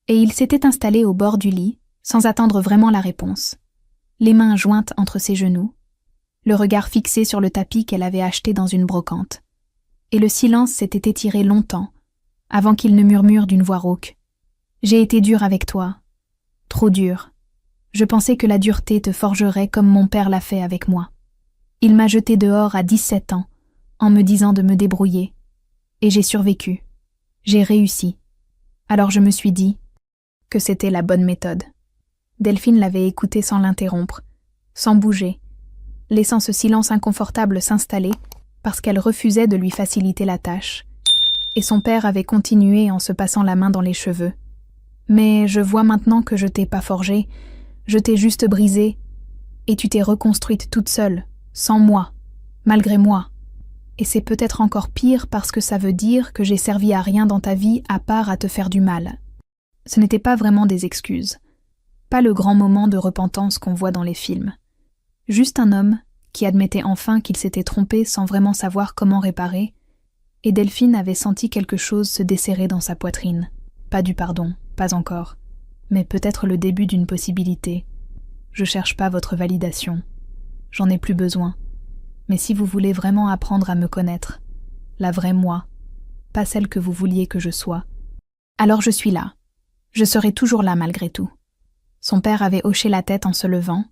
Et il s'était installé au bord du lit, sans attendre vraiment la réponse, les mains jointes entre ses genoux, le regard fixé sur le tapis qu'elle avait acheté dans une brocante. Et le silence s'était étiré longtemps, avant qu'il ne murmure d'une voix rauque. « J'ai été dur avec toi. Trop dur. Je pensais que la dureté te forgerait comme mon père l'a fait avec moi. Il m'a jeté dehors à 17 ans, en me disant de me débrouiller. Et j'ai survécu. J'ai réussi. Alors je me suis dit que c'était la bonne méthode. » Delphine l'avait écouté sans l'interrompre, sans bouger, laissant ce silence inconfortable s'installer parce qu'elle refusait de lui faciliter la tâche. Et son père avait continué en se passant la main dans les cheveux. « Mais je vois maintenant que je t'ai pas forgée, je t'ai juste brisée, et tu t'es reconstruite toute seule, sans moi, malgré moi. Et c'est peut-être encore pire parce que ça veut dire que j'ai servi à rien dans ta vie à part à te faire du mal. » Ce n'était pas vraiment des excuses, pas le grand moment de repentance qu'on voit dans les films. Juste un homme qui admettait enfin qu'il s'était trompé sans vraiment savoir comment réparer, et Delphine avait senti quelque chose se desserrer dans sa poitrine. Pas du pardon, pas encore, mais peut-être le début d'une possibilité. Je cherche pas votre validation. J'en ai plus besoin. Mais si vous voulez vraiment apprendre à me connaître, la vraie moi, pas celle que vous vouliez que je sois, alors je suis là. Je serai toujours là malgré tout. Son père avait hoché la tête en se levant,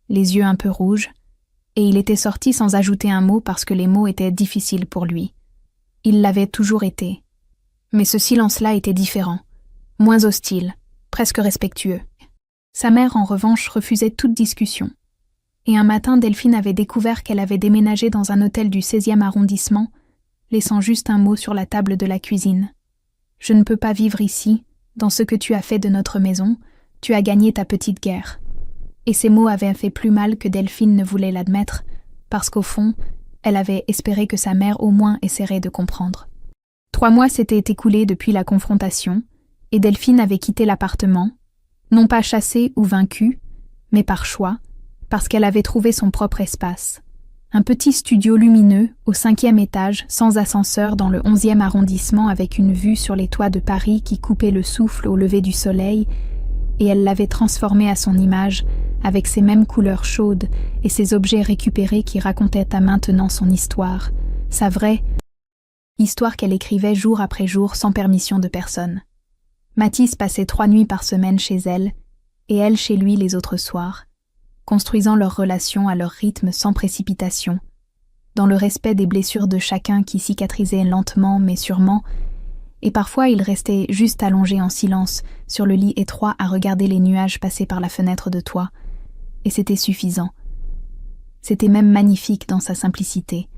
les yeux un peu rouges, et il était sorti sans ajouter un mot parce que les mots étaient difficiles pour lui. Il l'avait toujours été. Mais ce silence-là était différent, moins hostile, presque respectueux. Sa mère, en revanche, refusait toute discussion. Et un matin, Delphine avait découvert qu'elle avait déménagé dans un hôtel du 16e arrondissement, laissant juste un mot sur la table de la cuisine. « Je ne peux pas vivre ici, dans ce que tu as fait de notre maison, tu as gagné ta petite guerre. » Et ces mots avaient fait plus mal que Delphine ne voulait l'admettre, parce qu'au fond, elle avait espéré que sa mère au moins essaierait de comprendre. 3 mois s'étaient écoulés depuis la confrontation, et Delphine avait quitté l'appartement, non pas chassée ou vaincue, mais par choix, parce qu'elle avait trouvé son propre espace. Un petit studio lumineux au 5e étage, sans ascenseur, dans le 11e arrondissement, avec une vue sur les toits de Paris qui coupait le souffle au lever du soleil, et elle l'avait transformé à son image, avec ses mêmes couleurs chaudes et ses objets récupérés qui racontaient à maintenant son histoire, sa vraie histoire qu'elle écrivait jour après jour sans permission de personne. Mathis passait 3 nuits par semaine chez elle, et elle chez lui les autres soirs, construisant leur relation à leur rythme sans précipitation, dans le respect des blessures de chacun qui cicatrisaient lentement mais sûrement, et parfois ils restaient juste allongés en silence sur le lit étroit à regarder les nuages passer par la fenêtre de toit, et c'était suffisant. C'était même magnifique dans sa simplicité.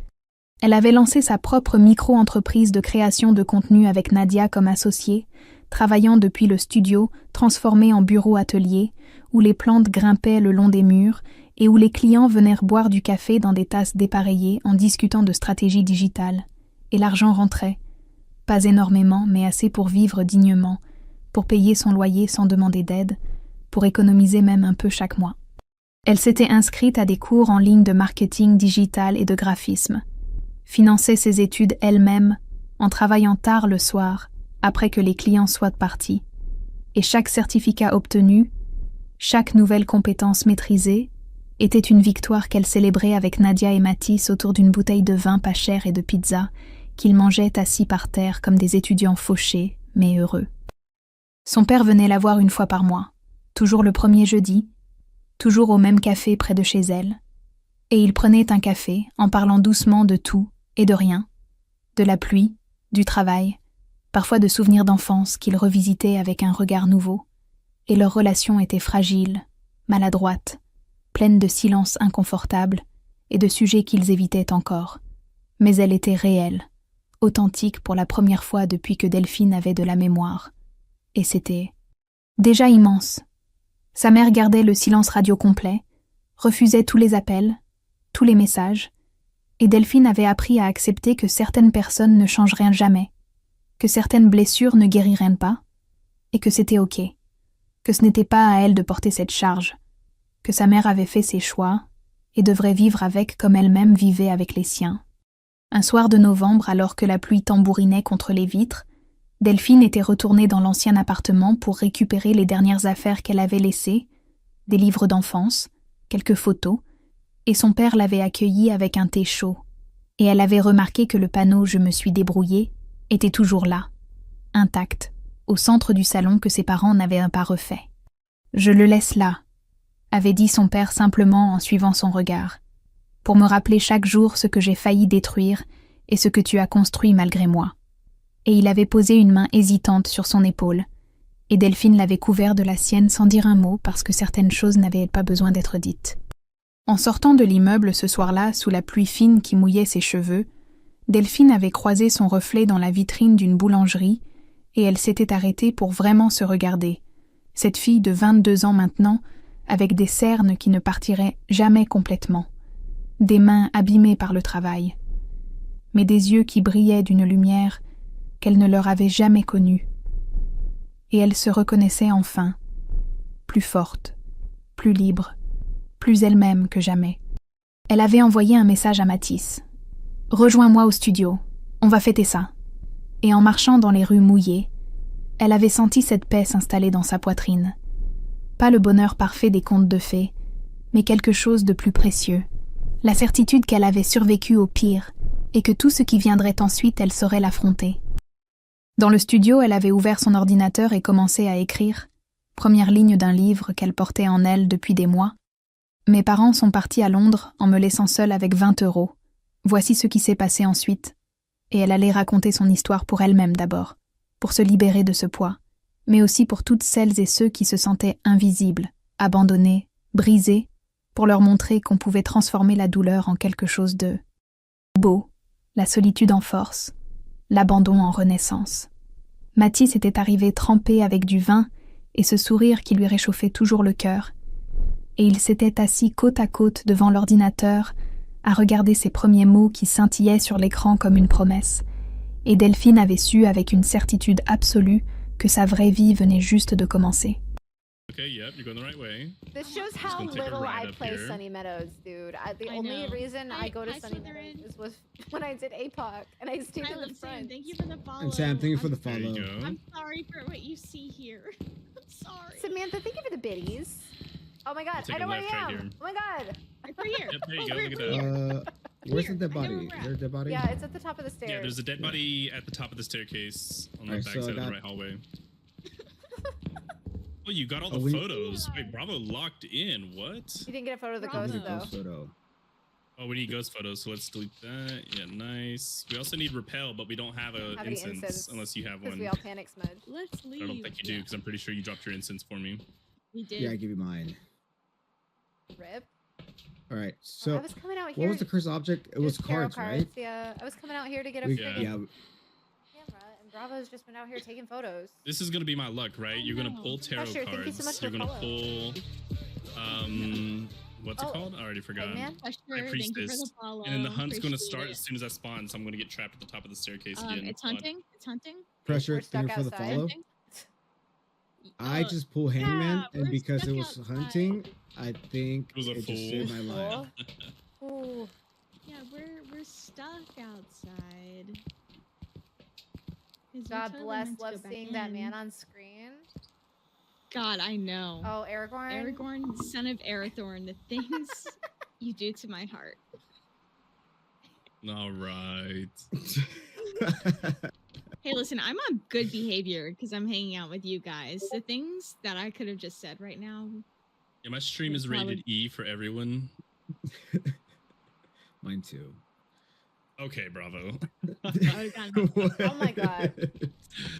Elle avait lancé sa propre micro-entreprise de création de contenu avec Nadia comme associée, travaillant depuis le studio transformé en bureau-atelier, où les plantes grimpaient le long des murs et où les clients venaient boire du café dans des tasses dépareillées en discutant de stratégie digitale. Et l'argent rentrait. Pas énormément, mais assez pour vivre dignement, pour payer son loyer sans demander d'aide, pour économiser même un peu chaque mois. Elle s'était inscrite à des cours en ligne de marketing digital et de graphisme, finançait ses études elle-même en travaillant tard le soir, après que les clients soient partis, et chaque certificat obtenu, chaque nouvelle compétence maîtrisée, était une victoire qu'elle célébrait avec Nadia et Mathis autour d'une bouteille de vin pas cher et de pizza qu'ils mangeaient assis par terre comme des étudiants fauchés, mais heureux. Son père venait la voir une fois par mois, toujours le premier jeudi, toujours au même café près de chez elle, et ils prenaient un café en parlant doucement de tout et de rien, de la pluie, du travail, parfois de souvenirs d'enfance qu'ils revisitaient avec un regard nouveau, et leur relation était fragile, maladroite, pleine de silences inconfortables et de sujets qu'ils évitaient encore. Mais elle était réelle, authentique pour la première fois depuis que Delphine avait de la mémoire. Et c'était déjà immense. Sa mère gardait le silence radio complet, refusait tous les appels, tous les messages, et Delphine avait appris à accepter que certaines personnes ne changeraient jamais, que certaines blessures ne guériraient pas, et que c'était ok, que ce n'était pas à elle de porter cette charge, que sa mère avait fait ses choix et devrait vivre avec comme elle-même vivait avec les siens. Un soir de novembre, alors que la pluie tambourinait contre les vitres, Delphine était retournée dans l'ancien appartement pour récupérer les dernières affaires qu'elle avait laissées, des livres d'enfance, quelques photos, et son père l'avait accueillie avec un thé chaud. Et elle avait remarqué que le panneau « Je me suis débrouillée » était toujours là, intact, au centre du salon que ses parents n'avaient pas refait. « Je le laisse là », avait dit son père simplement en suivant son regard, pour me rappeler chaque jour ce que j'ai failli détruire et ce que tu as construit malgré moi. Et il avait posé une main hésitante sur son épaule, et Delphine l'avait couvert de la sienne sans dire un mot parce que certaines choses n'avaient pas besoin d'être dites. En sortant de l'immeuble ce soir-là, sous la pluie fine qui mouillait ses cheveux, Delphine avait croisé son reflet dans la vitrine d'une boulangerie et elle s'était arrêtée pour vraiment se regarder. Cette fille de 22 ans maintenant, avec des cernes qui ne partiraient jamais complètement, des mains abîmées par le travail, mais des yeux qui brillaient d'une lumière qu'elle ne leur avait jamais connue. Et elle se reconnaissait enfin, plus forte, plus libre, plus elle-même que jamais. Elle avait envoyé un message à Mathis. « Rejoins-moi au studio, on va fêter ça. » Et en marchant dans les rues mouillées, elle avait senti cette paix s'installer dans sa poitrine. Pas le bonheur parfait des contes de fées, mais quelque chose de plus précieux. La certitude qu'elle avait survécu au pire et que tout ce qui viendrait ensuite, elle saurait l'affronter. Dans le studio, elle avait ouvert son ordinateur et commencé à écrire, première ligne d'un livre qu'elle portait en elle depuis des mois. « Mes parents sont partis à Londres en me laissant seule avec 20 €. Voici ce qui s'est passé ensuite. » Et elle allait raconter son histoire pour elle-même d'abord, pour se libérer de ce poids, mais aussi pour toutes celles et ceux qui se sentaient invisibles abandonnés, brisés, pour leur montrer qu'on pouvait transformer la douleur en quelque chose de beau, la solitude en force, l'abandon en renaissance. Mathis était arrivé trempé avec du vin et ce sourire qui lui réchauffait toujours le cœur, et il s'était assis côte à côte devant l'ordinateur à regarder ses premiers mots qui scintillaient sur l'écran comme une promesse, et Delphine avait su avec une certitude absolue que sa vraie vie venait juste de commencer. Okay, yep, you're going the right way. This shows Just how gonna take a little ride I up play here. Sunny Meadows, dude. The I only know. reason I go to Hi, Sunny Slytherin. Meadows was when I did APOC, and I stayed in the Silent Sam, front. thank you for the follow. And Sam, thank you for the There you follow. go. I'm sorry for what you see here. I'm sorry. Samantha, thank you for the biddies. Oh my god, Take I a know where I left right am. here. Oh my god. We're here. Yep, there you Oh, go, we're look at here. Where's Here, the dead I know body? where Is we're there a dead body? Yeah, it's at the top of the stairs. Yeah, there's a dead body at the top of the staircase on the Alright, back so I side of the got- right hallway. Oh, you got all Oh, the we- photos. Wait, Bravo locked in. What? You didn't get a photo of the Bravo. I ghost need a though. ghost photo. Oh, we need ghost photos, so let's delete that. Yeah, nice. We also need repel, but we don't have a Have any incense, incense, unless you have Because one. we all panic smudge. Let's leave. I don't think you do, because I'm pretty sure you dropped your incense for me. We did. Yeah, I give you mine. Rip. All right. I So, was coming out here. what was the cursed object? It was Just tarot cards, right? Yeah, I was coming out here to get a We, Yeah. freaking yeah. camera, and Bravo's just been out here taking photos. This is gonna be my luck, right? Oh, You're gonna no. pull tarot Pressure, thank you so much cards. You're for gonna pull, what's it Oh, called? I already forgot. Eggman? Pressure, thank you for Priestess. the follow. And then the hunt's gonna Appreciate start it. as soon as I spawn, so I'm gonna get trapped at the top of the staircase again. It's Hold on. hunting. It's hunting. Pressure. We're Thank you stuck for the outside. follow. Hunting. I just pull Hangman, yeah, and we're because it stuck was outside. hunting, I think It was a it just saved fool. my life. Ooh. Yeah, we're stuck outside. 'Cause we God totally bless, meant to love go back seeing that man in. on screen. God, I know. Oh, Aragorn. Aragorn, son of Arathorn, the things you do to my heart. All right. Hey, listen, I'm on good behavior because I'm hanging out with you guys. The things that I could have just said right now. Yeah, my stream is Probably- rated E for everyone. Mine too. Okay, Bravo. would've gone- Oh my God.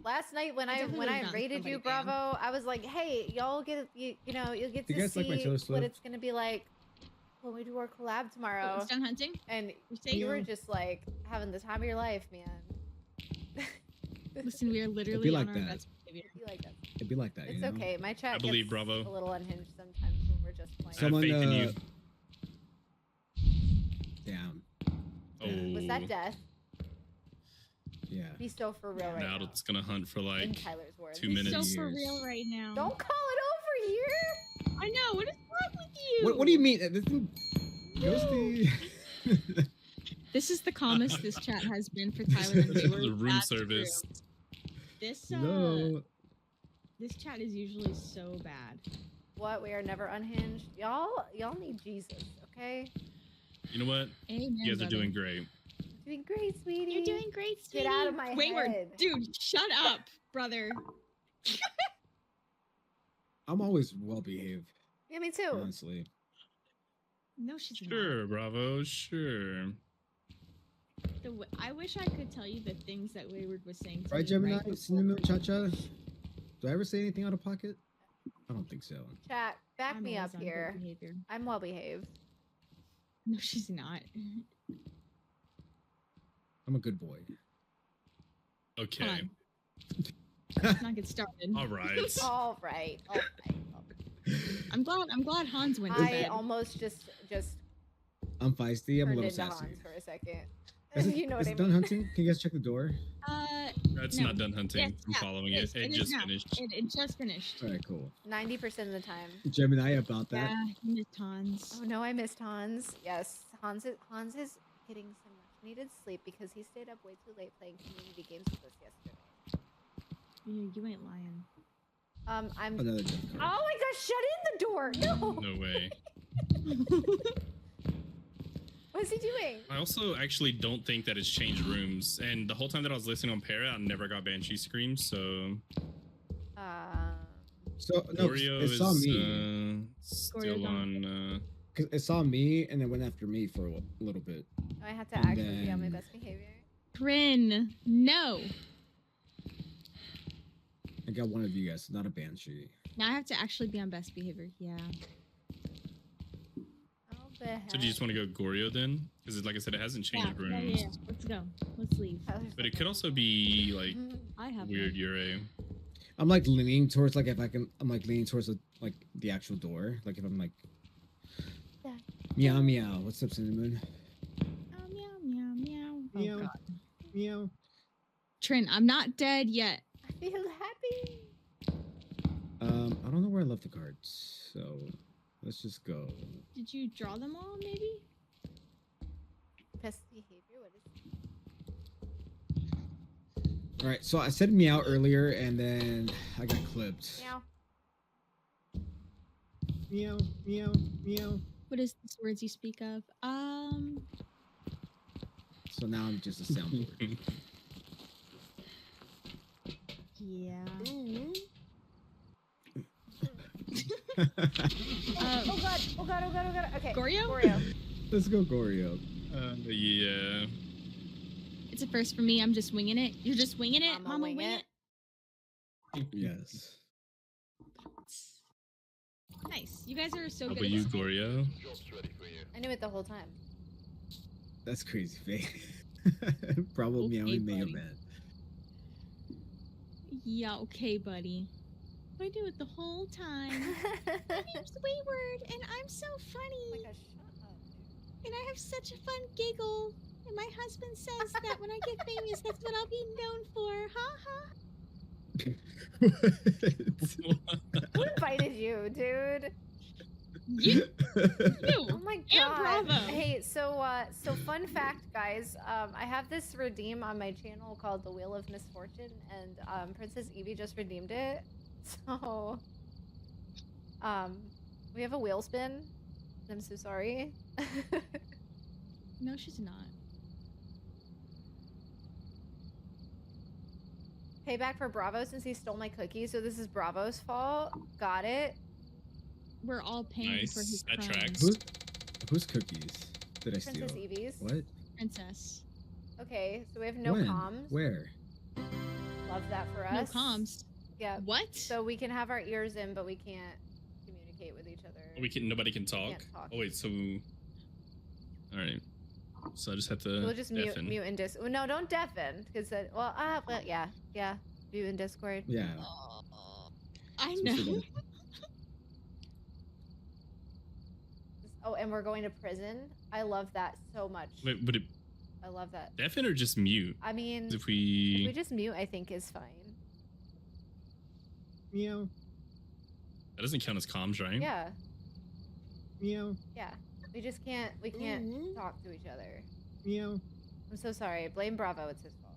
Last night when I definitely would've gotten rated you, somebody banned. Bravo, I was like, hey, y'all get you'll get You to guys see like my Taylor what Swift? it's gonna be like when we do our collab Oh, tomorrow. it's done hunting. And You say you were Yeah. just like having the time of your life, man. Listen, we are literally like on our that. best behavior. You like that. It'd be like that. It's you know? okay. My chat I believe gets Bravo. a little unhinged sometimes when we're just playing. I have Someone, faith in you. Damn. Oh, Was that death? Yeah. Be so for real right now now. it's gonna hunt for In like Tyler's words. 2 He's minutes. so for Years. real right now. Don't call it over here. I know. What is wrong with you? What do you mean? This thing ghosty. This is the calmest this chat has been for Tyler and Hayward. The room That's service. true. This no. this chat is usually so bad. What? We are never unhinged. Y'all need Jesus, okay? You know what? Amen, You guys are brother. doing great. Doing great, sweetie. You're doing great, sweetie. Get out of my Wayward, head. dude, shut up, brother. I'm always well behaved, Yeah, me too. honestly. No, she's Sure, Bravo. Sure. not. I wish I could tell you the things that Wayward was saying to Right, me Gemini? before- Cinnamon Cha-Cha? Do I ever say anything out of pocket? I don't think so. Chat, back I'm me always up on good here. behavior. I'm well behaved. No, she's not. I'm a good boy. Okay. Come on. Let's not get started. All right. All right. All right. I'm glad Hans went to I bed. almost just I'm feisty. I'm a turned little into sassy. Hans for a second. Is it, You know is what I it done mean? hunting? Can you guys check the door? That's No. not done hunting. Yes, I'm yeah, following yes, it. It is just now. finished. It just finished. All right, cool. 90% of the time. Gemini about that. Yeah, you missed Hans. Oh no, I missed Hans. Yes, Hans is getting some much needed sleep because he stayed up way too late playing community games with us yesterday. You ain't lying. I'm. Another death Oh card. my gosh! Shut in the door. No. No way. What is he doing? I also actually don't think that it's changed rooms. And the whole time that I was listening on Para, I never got Banshee screams. So So no, 'cause Oreo it saw is me. still Oreo's on. on. 'Cause it saw me and then went after me for a little bit. I had to And actually be on my then- best behavior. Bryn, no. I got one of you guys, not a banshee. Now I have to actually be on best behavior. Yeah. Oh, the heck. So do you just want to go Goryo then? Because like I said, it hasn't changed rooms. Yeah. Let's go. Let's leave. Tyler's But it like, could also be like I have weird one. Yurei. I'm like leaning towards like if I can. I'm like leaning towards like the actual door. Like if I'm like. Yeah. Meow meow. What's up, Cinnamon? Oh, meow, meow, meow. Oh, Meow. God. Meow. Trin, I'm not dead yet. I feel happy. I don't know where I left the cards, so let's just go. Did you draw them all, maybe? Best behavior. What is All right, so I said meow earlier, and then I got clipped. meow? Meow meow meow. What is these words you speak of? So now I'm just a soundboard. Yeah. Oh god! Oh god! Oh god! Oh god! Okay. Goryo? Goryo. Let's go, Goryo. Yeah. It's a first for me. I'm just winging it. You're just winging it? Mama Mama wing wing it. it? Yes. Nice. You guys are so How good about at you, this game. Goryo? I knew it the whole time. That's crazy, Faye. Probably Okay, meowing Mega buddy. Man. Yeah, okay, buddy. I do it the whole time. My name's Wayward, and I'm so Oh funny. my gosh, shut up, dude. And I have such a fun giggle. And my husband says that when I get famous, that's what I'll be known for. Ha ha. Who invited you, dude? You. Oh my god. Bravo. Hey, so fun fact, guys. I have this redeem on my channel called the Wheel of Misfortune, and Princess Evie just redeemed it. So we have a wheel spin. I'm so sorry. No, she's not. Payback for Bravo since he stole my cookies, so this is Bravo's fault. Got it. We're all paying for his Nice. That crimes. tracks. Whose cookies did I steal? Princess Evie's. What? Princess. Okay, so we have no When? comms. Where? Love that for No us. comms. Yeah. What? So we can have our ears in, but we can't communicate with each other. Nobody can talk. Can't talk. Oh wait, so all right. So I just have to. We'll just mute deafen. in Discord. No, don't deafen, because yeah, mute in Discord. Yeah. I So know. we should- Oh, and we're going to prison. I love that so much. Wait, would it I love that. deafen or just mute? I mean, If if we we just mute, I think is fine. Meow that doesn't count as comms, right? Yeah, meow yeah. We just can't. We can't talk to each other. meow. I'm so sorry. Blame Bravo. It's his fault.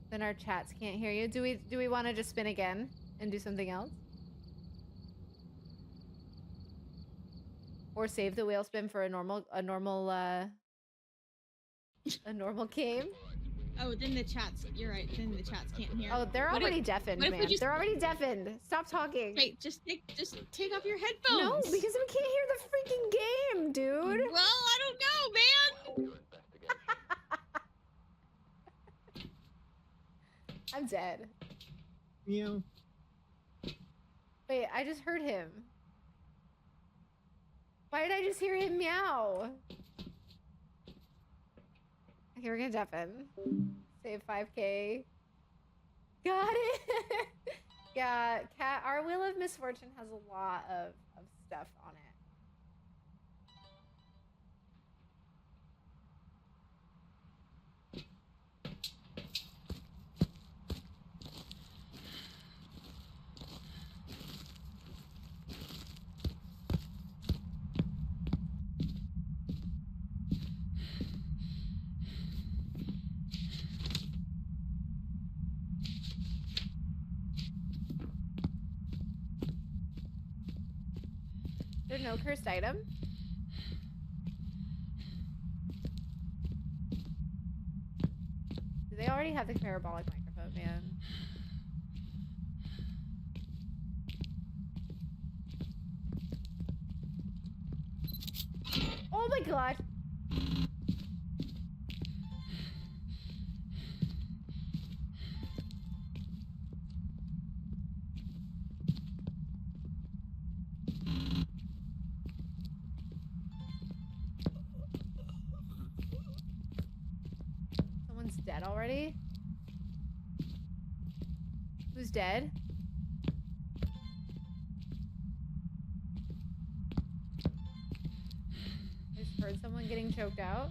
Then our chats can't hear you. Do we want to just spin again and do something else? Or save the whale spin for a normal game? Oh, then the chats. You're right. Then the chats can't hear. Oh, they're What if- already deafened, what if we man. just- They're already deafened. Stop talking. Wait, just take off your headphones. No, because we can't hear the freaking game, dude. Well, I don't know, man. I'm dead. Meow. Wait, I just heard him. Why did I just hear him meow? Okay, we're gonna deafen. Save 5K. Got it. Yeah, cat. Our Wheel of Misfortune has a lot of stuff on it. There's no cursed item. Do they already have the parabolic microphone, man? Oh my god! already? Who's dead? I just heard someone getting choked out.